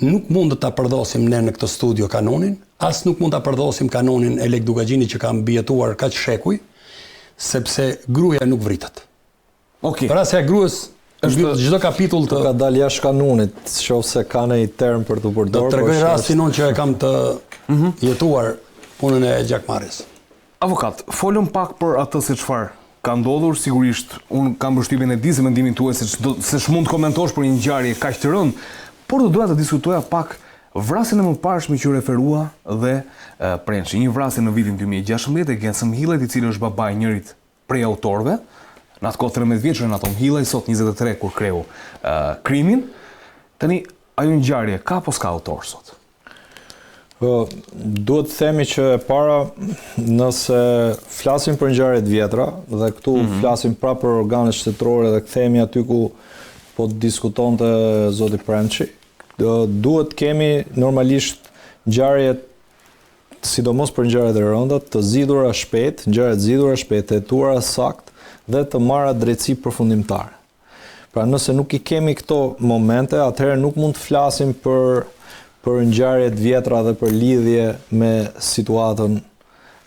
nuk mund të ta përdosim ne në këtë studio kanonin, as nuk mund ta përdosim kanonin e Lek Dukagjini që ka mbijetuar kaq shekuj, sepse gruaja nuk vritet. Okej. Para se gruas çdo kapitull të ka dalë jashtë kanunit, nëse ka ndonjë term për të përdorur. Do të tregoj rastin unë që e kam të jetuar punën e gjakmarrjes. Avokat, folëm pak për atë se çfarë ka ndodhur, sigurisht unë kam përshtypjen e di se mendimin tuaj se s'mund të komentosh për një ngjarje kaq të rëndë, por do doja të diskutoja pak vrasjen e mëparshme që referua dhe Prençi, një vrasje në vitin 2016 e Gensëm Hillajt, i cili është babai i njërit prej autorëve, në atë kohë 13 vjeçër Natom Hillaj, sot 23 kur kreu krimin. Tani ajo ngjarje ka apo s'ka autor sot? Duhet të themi që e para, nëse flasim për ngjarje të vjetra dhe këtu flasim prapë për organet shtetërore dhe kthehemi aty ku po diskutonte zoti Prençi, duhet kemi normalisht ngjarjet, sidomos për ngjarjet e rënda, të zgjidhura shpejt, ngjarje të zgjidhura shpejt, të hetuara sakt dhe të marra drejtësi përfundimtare. Pra nëse nuk i kemi këto momente, atëherë nuk mund të flasim për ngjarje të vjetra dhe për lidhje me situatën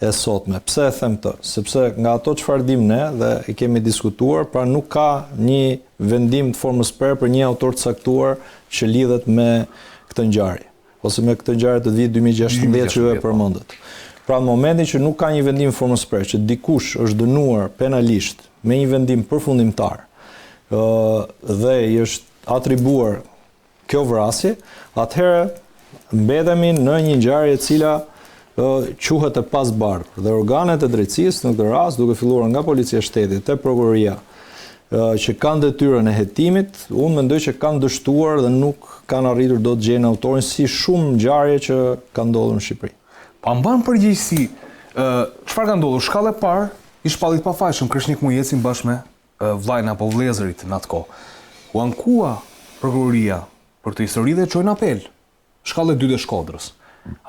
e sotme. Pse e them këtë? Sepse nga ato çfarë dim ne dhe i kemi diskutuar, pra nuk ka një vendim të formës prerë për një autor të caktuar që lidhet me këtë ngjarje ose me këtë ngjarje të vitit 2016 që ju e përmendët. Pra në momentin që nuk ka një vendim formës prerë, që dikush është dënuar penalisht me një vendim përfundimtar dhe i është atribuar kjo vrasje, atëherë mbetemi në një ngjarje e cila quhet e pasbardhur dhe organet e drejtësisë në këtë rast, duke filluar nga policia e shtetit te prokuroria, që kanë detyrën e hetimit, unë mendoj që kanë dështuar dhe nuk kanë arritur dot të gjejnë autorin, si shumë ngjarje që kanë ndodhur në Shqipëri. Pa mban përgjegjësi, çfarë ka ndodhur? Shkallë e parë, i shpallit pafajshëm Krishnik Mujecin bashkë me vllajën apo vëllezërit në atë kohë. U ankua prokuroria për këtë histori dhe çojnë apel. Shkallë e dytë e Shkodrës.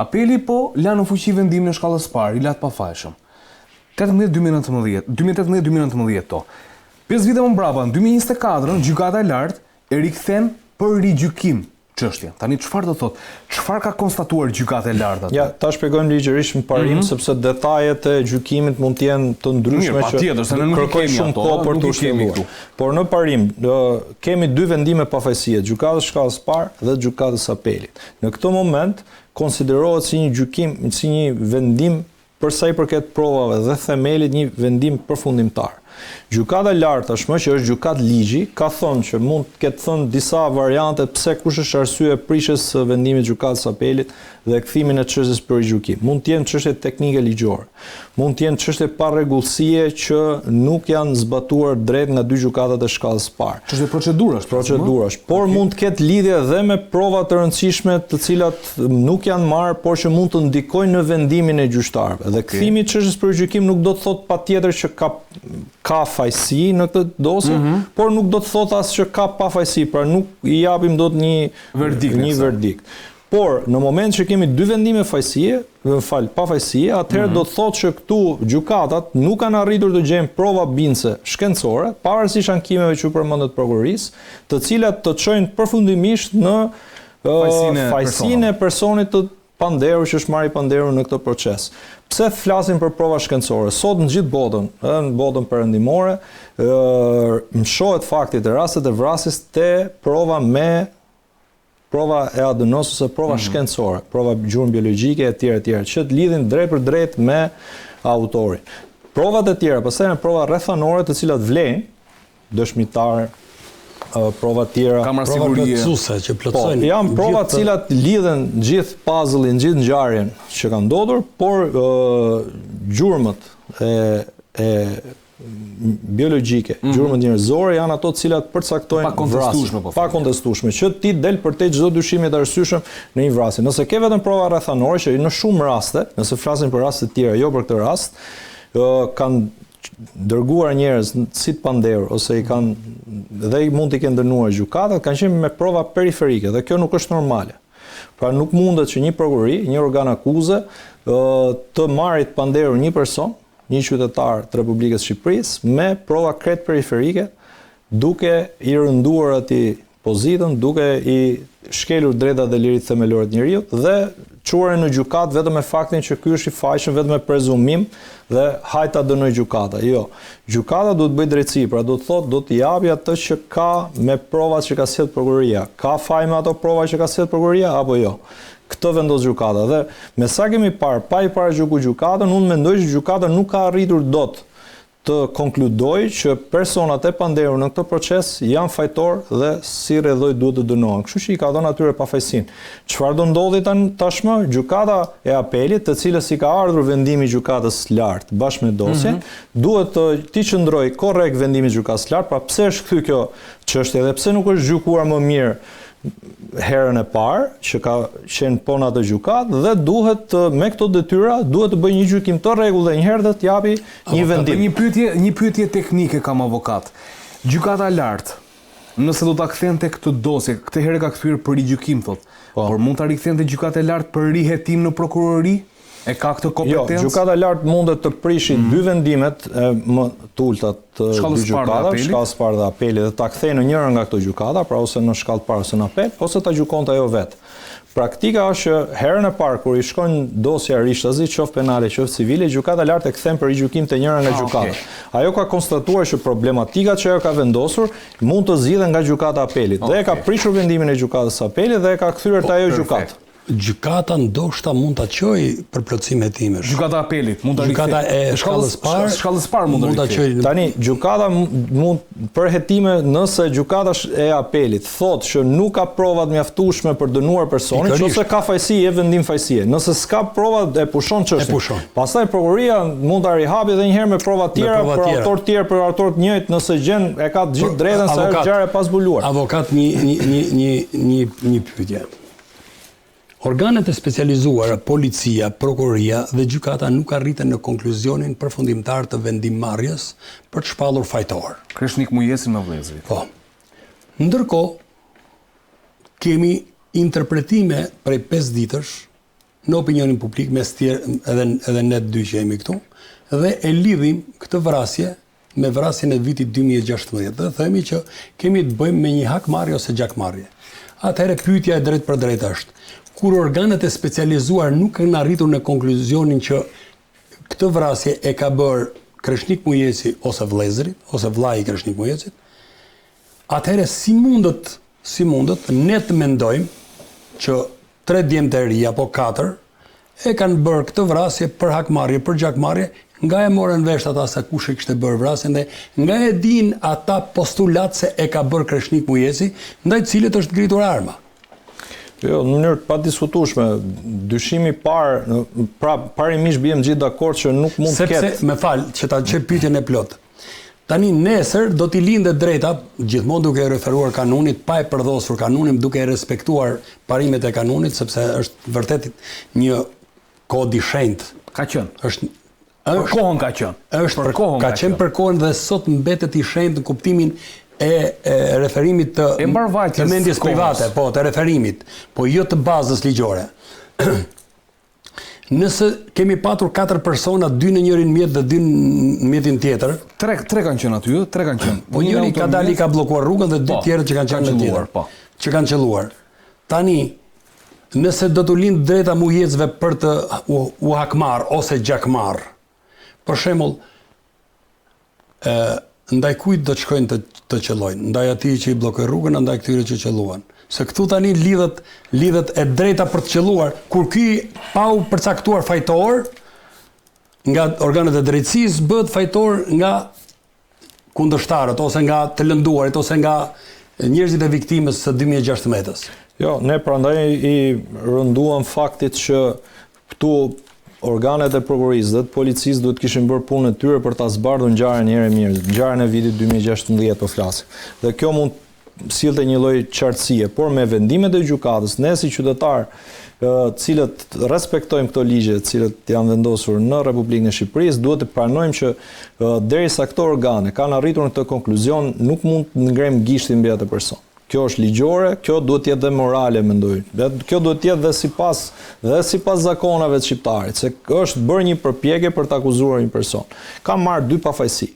Apeli po la në fuqi vendimin e shkallës parë, i la të pafajshëm. 2018-2019 to. 5 vite më mbrapa, në 2024, gjykata e lartë e rikthen për rigjykim çështjen. Tani çfarë do thotë? Çfarë ka konstatuar gjykata e lartë atë? Ja, ta shpjegojmë ligjërisht në parim, sepse detajet e gjykimit mund të jenë të ndryshme që kërkojnë shumë kohë për të shkëlqyer. Por në parim kemi dy vendime pafajësie, gjykatës shkallës parë dhe gjykatës apelit. Në këtë moment konsiderohet si një gjykim, si një vendim për sa i përket provave dhe themelit, një vendim përfundimtar. Gjykata e lartë tashmë, që është gjykatë ligji, ka thënë që mund të ketë thënë disa variante pse kush është arsye prishjes së vendimit gjykatës apelit dhe kthimin e çështjes për gjykim. Mund të jenë çështje teknike ligjore, mund të jenë çështje pa rregullësie që nuk janë zbatuar drejt nga dy gjykatat e shkallës parë. Çështje procedurash, por mund të ketë lidhje edhe me prova të rëndësishme të cilat nuk janë marrë, por që mund të ndikojnë në vendimin e gjyqtarëve. Dhe kthimi i çështjes për gjykim nuk do të thotë patjetër që ka fajësi në këtë dosje, por nuk do të thotë as që ka pafajësi, pra nuk i japim dot një verdikt. Por në moment që kemi dy vendime pafajësie, atëherë do të thotë që këtu gjykatat nuk kanë arritur të gjejnë prova bindëse shkencore, pavarësisht ankimeve që përmendet prokurorisë, të cilat të çojnë përfundimisht në fajësinë e personit të panderur që është marrë i panderur në këtë proces. Pse flasim për prova shkencore? Sot në gjithë botën, në botën perëndimore, mshohet fakti të rastet e vrasjes te prova e ADN-s ose prova shkencore, prova gjurmë biologjike e tjera, që të lidhin drejt për drejt me autorin. Provat e tjera, pastaj janë prova rrethanore të cilat vlen dëshmitar, prova tjera, prova plotësuese që plotësojnë. Janë prova të cilat lidhen gjithë puzzle-in, gjithë ngjarjen që ka ndodhur, por gjurmët e biologjike, gjurmët njerëzore janë ato të cilat përcaktojnë vrasjen, pa kontestueshme, që ti del përtej çdo dyshimi të arsyeshëm në një vrasje. Nëse ke vetëm prova rrethanore, që në shumë raste, nëse flasim për raste të tjera, jo për këtë rast, kanë dërguar njerëz si të panderur ose i kanë dhe mund t'i kenë dënuar gjykatat, kanë qenë me prova periferike dhe kjo nuk është normale. Pra nuk mundet që një prokurori, një organ akuze të marrë të panderur një person, një qytetar të Republikës Shqipërisë me prova krejt periferike, duke i rënduar atij pozitën duke i shkelur drejtat dhe liritë themelore të njeriut dhe çuar në gjykat vetëm me faktin që ky është i fajshëm vetëm me prezumim dhe hajta dënoj gjykata. Jo, gjykata duhet bëj drejtësi, pra do të thotë do të japi atë që ka me provat që ka sjellë prokuroria. Ka faj me ato prova që ka sjellë prokuroria apo jo? Këtë vendos gjykata dhe me sa kemi parë, pa i paraqykur gjykatën, unë mendoj që gjykata nuk ka arritur dot të konkludoj që personat e panderur në këtë proces janë fajtor dhe si rrethoj duhet të dënohen. Kështu që i ka dhënë atyre pafajësinë. Çfarë do ndodhi tashmë? Gjykata e apelit, të cilës i ka ardhur vendimi i gjykatës lart bashkë me dosjen, duhet të qëndrojë korrekt vendimi i gjykatës lart, pra pse është kthy kjo çështje dhe pse nuk është gjykuar më mirë herën e parë që ka qenë pona të gjykat dhe duhet me këto detyra duhet të bëjë një gjykim të rregull dhe një herë dhe të japi një vendim. Një pyetje teknike kam avokat. Gjykata e lartë, nëse do ta kthente këtë dosje, këtë herë ka kthyer për rigjykim thotë. Por mund ta rikthente gjykata e lartë për rihetim në prokurori? E ka këtë kompetencë? Jo, gjykata e lartë mundet të prishi dy vendimet më të ulta të dy gjykatave, shkallës parë dhe apeli, dhe ta kthejë në njëra nga këto gjykata, pra ose në shkallë parë ose në apel, ose ta gjykonte ajo vetë. Praktika është që herën e parë kur i shkon dosja rishtëzi, qoftë penale, qoftë civile, gjykata e lartë e kthen për rigjykim te njëra nga gjykatat. Ajo ka konstatuar që problematikat që ajo ka vendosur mund të zgjidhen nga gjykata e apelit dhe e ka prishur vendimin e gjykatës së apelit dhe e ka kthyer te ajo gjykatë. Gjykata ndoshta mund ta çojë për plotësim hetimesh. Gjykata e apelit mund ta rikthejë. Gjykata e shkallës parë mund ta çojë. Tani gjykata mund për hetime nëse gjykata e apelit thotë që nuk ka prova të mjaftueshme për dënuar personin, ose ka fajësi e vendim fajësie. Nëse s'ka prova e pushon çështjen. Pastaj prokuroria mund ta rihapi edhe një herë me prova të tjera për autor të tjerë, për autor të njëjtë, nëse gjen e ka të gjithë drejtën se është ngjarje pa zbuluar. Avokat një pyetje. Organet e specializuara, policia, prokuroria dhe gjykata nuk arritën në konkluzionin përfundimtar të vendimmarrjes për të shpallur fajtor. Kreshnik Mujesin me vëllezërit. Po. Ndërkohë, kemi interpretime prej 5 ditësh në opinionin publik mes tjerë edhe ne dy që jemi këtu, dhe e lidhim këtë vrasje me vrasjen e vitit 2016 dhe themi që kemi të bëjmë me një hakmarrje ose gjakmarrje. Atëherë pyetja e drejtë për drejtë është, kur organet e specializuar nuk kanë arritur në konkluzionin që këtë vrasje e ka bërë Kreshnik Mujesi ose vëllezëri, ose vllai i Kreshnik Mujesit, atëherë si mundet ne të mendojmë që 3 djemë të ri apo 4 e kanë bërë këtë vrasje për hakmarrje, për gjakmarrje, nga e morën vesh ata se kush e kishte bërë vrasjen dhe nga e din ata postulat se e ka bërë Kreshnik Mujesi, ndaj cilit është ngritur arma. Jo, në mënyrë pa diskutueshme, dyshimi parë, pra parimisht bëjmë gjithë dakord që nuk mund të ketë. Sepse, me fal, që ta çoj pyetjen e plot. Tani nesër do t'i lindet drejta, gjithmonë duke referuar kanunit, pa e përdosur kanunin, duke respektuar parimet e kanunit, sepse është vërtet një kod i shenjtë. Ka qenë. Për kohën ka qenë. Ka qenë për kohën dhe sot mbetet i shenjtë në kuptimin e referimit të mendjes private, po, të referimit, po jo të bazës ligjore. Nëse kemi patur 4 persona, 2 në njërin mjet dhe 2 në mjetin tjetër, 3 kanë qenë aty, 3 kanë qenë. Po njëri ka dalë, ka bllokuar rrugën dhe 2 tjerët që kanë qenë në tjetër. Që kanë qelluar. Tani, nëse do të lind drejta mujecëve për të u hakmar ose gjakmar, për shembull, ndaj kujt do të shkojnë të qellojnë, ndaj atij që i bllokoi rrugën, ndaj këtyre që qelluan. Se këtu tani lidhet e drejta për të qelluar, kur ky pa u përcaktuar fajtor nga organet e drejtësisë bëhet fajtor nga kundërshtarët ose nga të lënduarit ose nga njerëzit e viktimës së 2016-s. Jo, ne prandaj i rënduam faktit që këtu organet e prokurorisë dhe të policisë duhet kishin bërë punën e tyre për ta zbardhur ngjarjen e herë mirë, ngjarjen e vitit 2016 po flasim. Dhe kjo mund sillte një lloj qartësie, por me vendimet e gjykatës, ne si qytetar, cilët respektojmë këto ligje, të cilët janë vendosur në Republikën e Shqipërisë, duhet të pranojmë që derisa këto organe kanë arritur në këtë konkluzion, nuk mund të ngrem gishtin mbi atë person. Kjo është ligjore, kjo duhet të jetë dhe morale, mendoj. Kjo duhet të jetë dhe sipas zakonave të shqiptarit, se është bërë një përpjekje për të akuzuar një person. Ka marrë 2 pafajësi.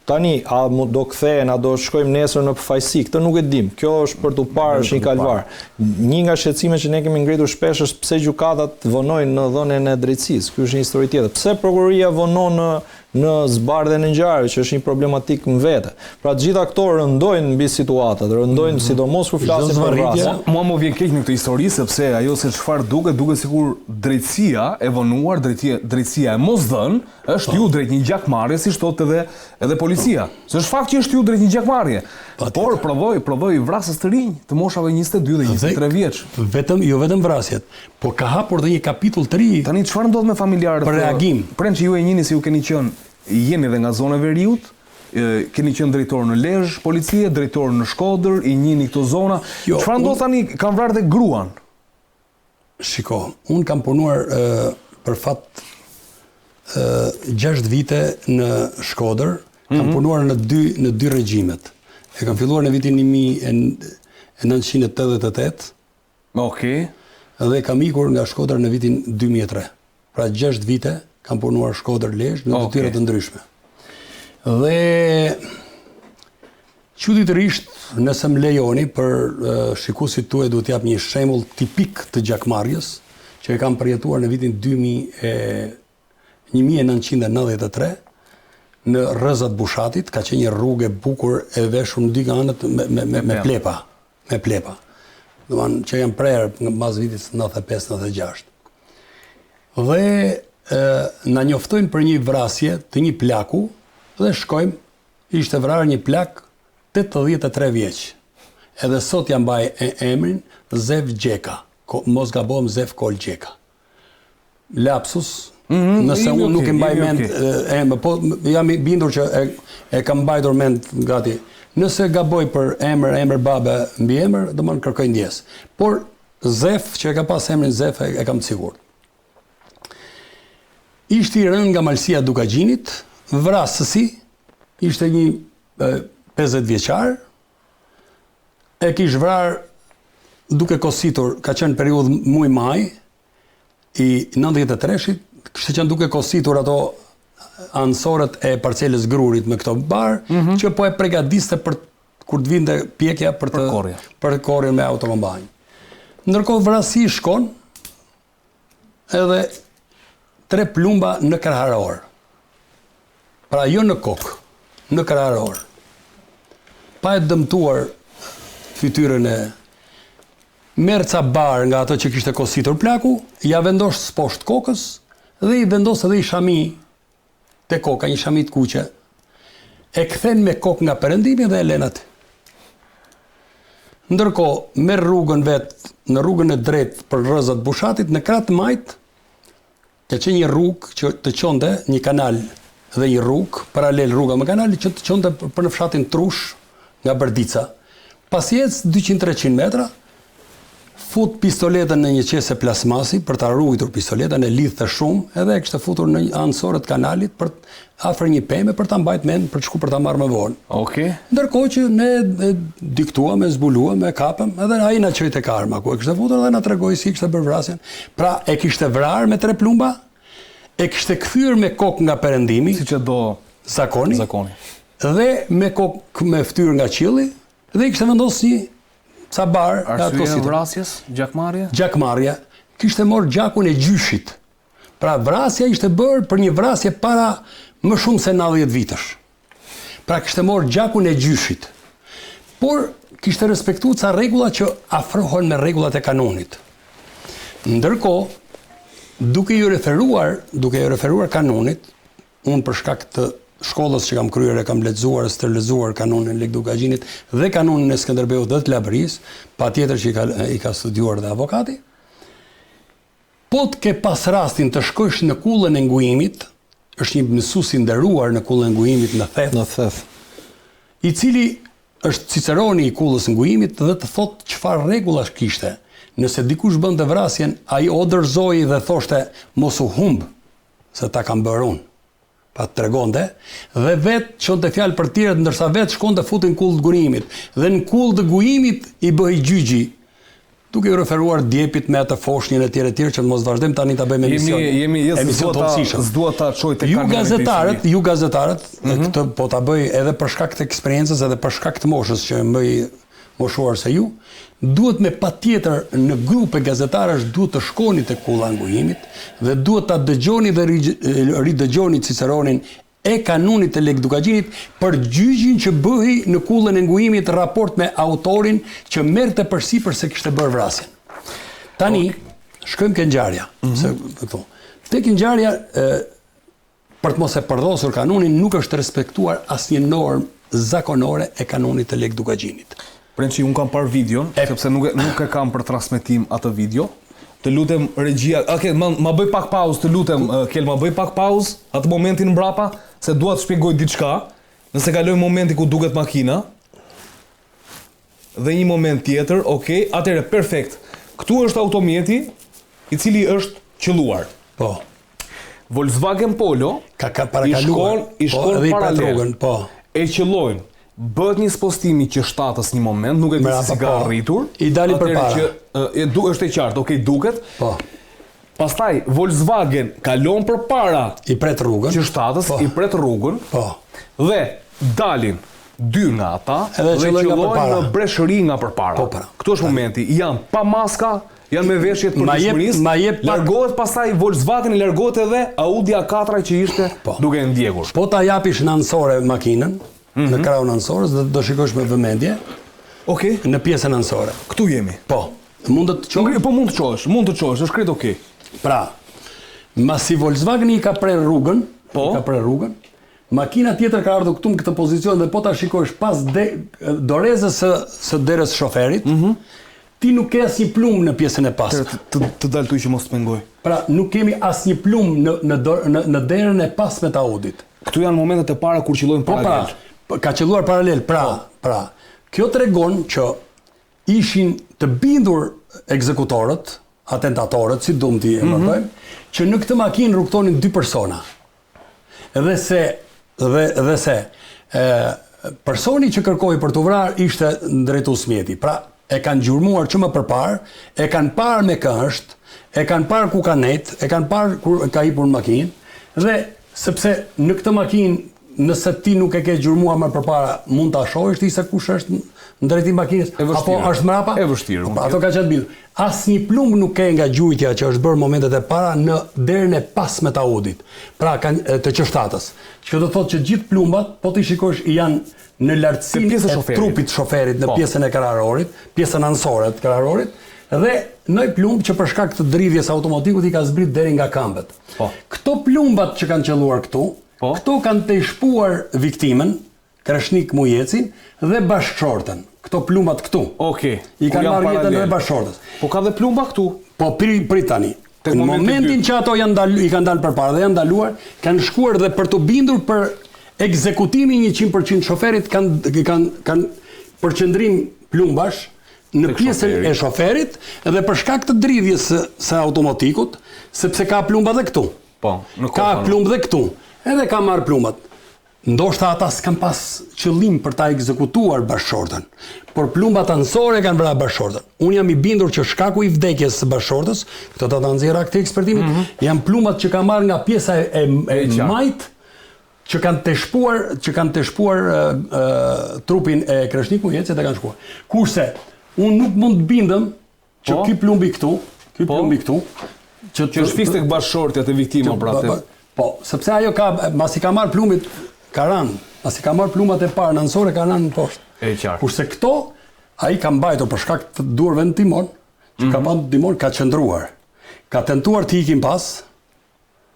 Tani, a do kthehen, a do shkojmë nesër në përfaqësi, këtë nuk e dim. Kjo është për të parë, është një kalvar. Një nga shqetësimet që ne kemi ngritur shpesh është pse gjykatat vonojnë në dhënien e drejtësisë. Ky është një histori tjetër. Pse prokuroria vonon në zbardhjen e ngjarjeve, që është një problematik në vete. Pra të gjitha këto rëndojnë mbi situatat, rëndojnë sidomos kur flasim për vrasje. Mua më vjen keq në këtë histori sepse ajo se çfarë duket sikur drejtësia e vonuar, drejtësia e mosdhënë është ju drejt një gjakmarrje, si thotë edhe policia. Se është fakt që është ju drejt një gjakmarrje. Por prodhoi vrasës të rinj, të moshave 22 dhe 23 vjeç. Jo vetëm vrasjet, po ka hapur dhe një kapitull të ri. Tani çfarë ndodh me familjarët? Për reagim. Prem që ju e njihni se ju keni qenë jeni edhe nga zona e Veriut, keni qenë drejtor në Lezhë, policie, drejtor në Shkodër, i njihni këto zona. Çfarë ndodh tani, kanë vrarë dhe gruan? Shiko, unë kam punuar për fat 6 vite në Shkodër, kam punuar në dy regjimet. E kam filluar në vitin 1988. Okej. Dhe kam ikur nga Shkodër në vitin 2003. Pra 6 vite kam punuar Shkodër-Lezhë në detyra të ndryshme. Dhe çuditërisht, nëse më lejoni, për shikuesit tuaj duhet t'jap një shembull tipik të gjakmarrjes që e kam përjetuar në vitin 1993 në Rrezat Bushatit, ka qenë një rrugë e bukur e veshur në dy anët me plepa, Domethënë që janë prerë mbas vitit 95-96. Dhe na njoftojnë për një vrasje të një plaku dhe shkojmë, ishte vrarë një plak 83 vjeç. Edhe sot ja mbaj emrin Zev Gjeka, mos gabojmë Zev Kol Gjeka. Lapsus, nëse unë nuk e mbaj mend emër, po jam i bindur që e kam mbajtur mend gati. Nëse gaboj për emër babe mbi emër, do më kërkoj ndjes. Por Zef, që e ka pas emrin Zef, e kam të sigurt. Ishte i rënë nga malësia Dukagjinit, vrasësi, ishte një 50 vjeçar, e kish vrarë duke kositur, ka qenë periudhë muaj-maj i 93-shit, kishte qenë duke kositur ato anësorët e parcelës Grurit me këto barë, që po e pregadiste për kur të vinte pjekja për korrjen me autokombajn. Ndërkohë vrasi shkon edhe 3 plumba në krahëror. Pra jo në kokë, në krahëror. Pa e dëmtuar fytyrën e merr ca barë nga ato që kishte kositur plaku, ja vendos poshtë kokës dhe i vendos edhe i shami te koka, një shami të kuqe. E kthen me kokë nga perëndimi dhe e len aty. Ndërkohë, merr rrugën në rrugën e drejtë për Rrezat Bushatit, në krah të majt, ka qenë një rrugë që të çonte një kanal dhe një rrugë paralel rruga me kanalin që të çonte për në fshatin Trush nga Bërdica. Pasi ec 200-300 metra, fut pistoletën në një qese plasmasi për ta ruajtur pistoletën, e lidhte shumë, edhe e kishte futur në anësorët kanalit për afër një peme për ta mbajtur mend për të shkuar për ta marrë më vonë. Okej. Ndërkohë që ne diktuam, zbuluam, kapëm, edhe ai na çoi tek arma ku e kishte futur dhe na tregoi si kishte bërë vrasjen. Pra e kishte vrarë me 3 plumba, e kishte kthyer me kokë nga perëndimi, siç e do zakoni. Dhe me kokë me fytyrë nga qielli, dhe i kishte vendosur një ca bar nga ato si vrasjes, gjakmarrje? Gjakmarrja, kishte marrë gjakun e gjyshit. Pra vrasja ishte bërë për një vrasje para më shumë se 90 vitësh. Pra kishte marrë gjakun e gjyshit. Por kishte respektuar ca rregulla që afrohen me rregullat e kanonit. Ndërkohë, duke ju referuar kanonit, unë për shkak të shkollës që kam kryer e kam lexuar, stërlexuar kanonin Lek Dukagjinit dhe kanonin e Skënderbeut dhe të Labërisë, patjetër që i ka studiuar dhe avokati. Po të ke pas rastin të shkosh në kullën e ngujimit, është një mësues i nderuar në kullën e ngujimit në Theth, i cili është Ciceroni i kullës së ngujimit dhe të thotë çfarë rregullash kishte. Nëse dikush bënte vrasjen, ai o dorëzoi dhe thoshte mos u humb, se ta kam bërë unë. Pa të tregonte, dhe vetë çonte fjalë për tjerët, ndërsa vetë shkonte futin kull të gujimit. Dhe në kull të gujimit i bëhej gjyqi duke i referuar djepit me atë foshnjën e tjerë që të mos vazhdojmë tani ta bëjmë emision të hollësishëm. S'dua ta çoj tek Ju gazetarët, këtë po ta bëj edhe për shkak të eksperiencës edhe për shkak të moshës që më bëj moshuar se ju, duhet me patjetër në grupe gazetarësh duhet të shkoni tek kulla e ngujimit dhe duhet ta dëgjoni dhe ridëgjoni Ciceronin e kanunit të Legdukagjinit për gjyqin që bëhi në kullën e ngujimit raport me autorin që merrte përsipër se kishte bërë vrasjen. Tani, shkojmë ke ngjarja. Tek ngjarja, për të mos e përdosur kanunin, nuk është respektuar asnjë normë zakonore e kanunit të Legdukagjinit. Prençi, unë kam parë videon, sepse nuk e kam për transmetim atë video. Të lutem regjia, ma bëj pak pauzë, të lutem, Kel, ma bëj pak pauzë atë momentin mbrapa, se dua të shpjegoj diçka, nëse kaloj momenti ku duket makina, dhe një moment tjetër, okay, atëre perfekt. Këtu është automjeti i cili është qelluar. Po. Volkswagen Polo i shkon paralel. Po. E qellojnë. Bëhet një spostimi që shtatës një moment, nuk e di si ka arritur. I dalin përpara. Është e qartë, okay, duket. Po. Pastaj Volkswagen kalon përpara. I pret rrugën. Që shtatës i pret rrugën. Po. Dhe dalin dy nga ata dhe qellojnë në breshëri nga përpara. Po, pra. Këtu është momenti. Janë pa maska, janë me veshjet për dishmërisë. Largohet pastaj Volkswagen, largohet edhe Audi A4 që ishte duke ndjekur. Po ta japish në ansore makinën, në krahun ansorës dhe do shikosh me vëmendje. Okej. Në pjesën ansore. Këtu jemi. Po. Mund të çosh? Po mund të çosh, është krejt okay. Pra, masi Volkswagen i ka prerë rrugën, makina tjetër ka ardhur këtu në këtë pozicion dhe po ta shikosh pas dorezës së derës shoferit, ti nuk ke asnjë plumb në pjesën e pasme. Të dal këtu që mos të pengoj. Pra, nuk kemi asnjë plumb në derën e pasme të Audit. Këtu janë momentet e para kur qellojnë paralel. Ka qelluar paralel, pra, kjo tregon që ishin të bindur ekzekutorët, atentatorët, si duam t'i emërtojmë, që në këtë makinë rrugtonin dy persona. Dhe se personi që kërkoi për të vrarë ishte drejtues mjeti. Pra, e kanë gjurmuar që më përpar, e kanë parë me kësht, e kanë parë ku ka net, e kanë parë kur ka hipur në makinë, dhe sepse në këtë makinë, nëse ti nuk e ke gjurmuar më përpara, mund ta shohësh ti se kush është në drejtim makinës, apo është mrapa? E vështirë. Ato ka qenë bindur. Asnjë plumb nuk ke nga gjujtja që është bërë momentet e para në derën e pasme të Audit. Pra të qështatës. Që do thotë që gjithë plumbat, po ti shikosh, janë në lartësinë e trupit shoferit, në pjesën e kraharorit, pjesën ansore të kraharorit, dhe në plumb që për shkak të dridhjes automatikut i ka zbrit deri nga këmbët. Këto plumbat që kanë qelluar këtu, këto kanë të shpuar viktimen, Krashnik Mujecin dhe bashkëshortën. Këto plumbat këtu. Okej. I kanë marrë jetën dhe bashkëshortës. Po ka dhe plumba këtu. Po prit tani. Në momentin që ato i kanë dalë përpara dhe janë ndaluar, kanë shkuar dhe për të bindur për ekzekutimin 100% shoferit kanë përqendrim plumbash në pjesën e shoferit dhe për shkak të dridhjes së automatikut, sepse ka plumba dhe këtu. Po, ka plumb dhe këtu. Edhe ka marrë plumbat. Ndoshta ata s'kan pas qëllim për ta ekzekutuar bashkëshortën, por plumbat ansore kanë vrarë bashkëshortën. Unë jam i bindur që shkaku i vdekjes së bashkëshortës, këto ta nxjerr akti ekspertimit, janë plumbat që kanë marrë nga pjesa e majt, që kanë të shpuar trupin e Krashnik Mujecit dhe kanë shkuar. Kurse unë nuk mund të bindem që ky plumbi këtu, që është fis tek bashkëshortja të viktimës pra. Po, sepse ajo masi ka marrë plumbit, ka rënë, masi ka marrë plumbat e parë në ansore, ka rënë në poshtë. E qartë. Kurse këto, ai ka mbajtur për shkak të durëve në timon, që ka pasur timon, ka qëndruar. Ka tentuar të ikin pas.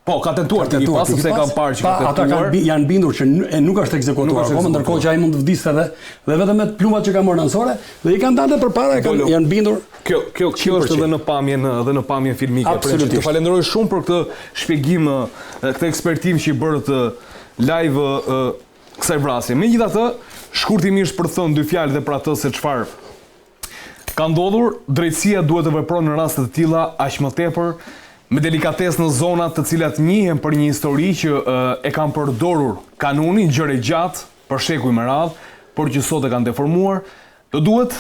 Po, ka tentuar të ikin pas, sepse kanë parë që ka tentuar. Ata janë bindur që nuk është ekzekutuar akoma, ndërkohë që ai mund të vdiste dhe vetëm me plumbat që ka marrë në ansore, dhe i kanë dalë përpara, janë bindur. Kjo është edhe në pamjen filmike. Të falenderoj shumë për këtë shpjegim, këtë ekspertim që i bërët live kësaj vrasje. Megjithatë, shkurtimisht për të thënë dy fjalë dhe për atë se çfarë ka ndodhur, drejtësia duhet të veprojë në raste të tilla aq më tepër me delikatesë në zonat të cilat njihen për një histori që e kanë përdorur kanunin gjëre gjatë për shekuj me radhë, por që sot e kanë deformuar. Do duhet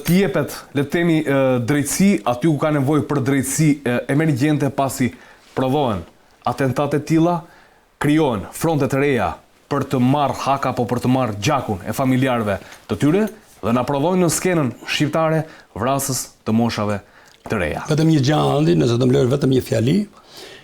t'i jepet, le të themi, drejtësi aty ku ka nevojë për drejtësi emergjente pasi provohen atentate tilla, krijohen fronte të reja për të marrë haka apo për të marrë gjakun e familjarëve të tyre dhe na provojnë në skenën shqiptare vrasës të moshave të reja. Vetëm një gjë Andi, nëse do më lër vetëm një fjali,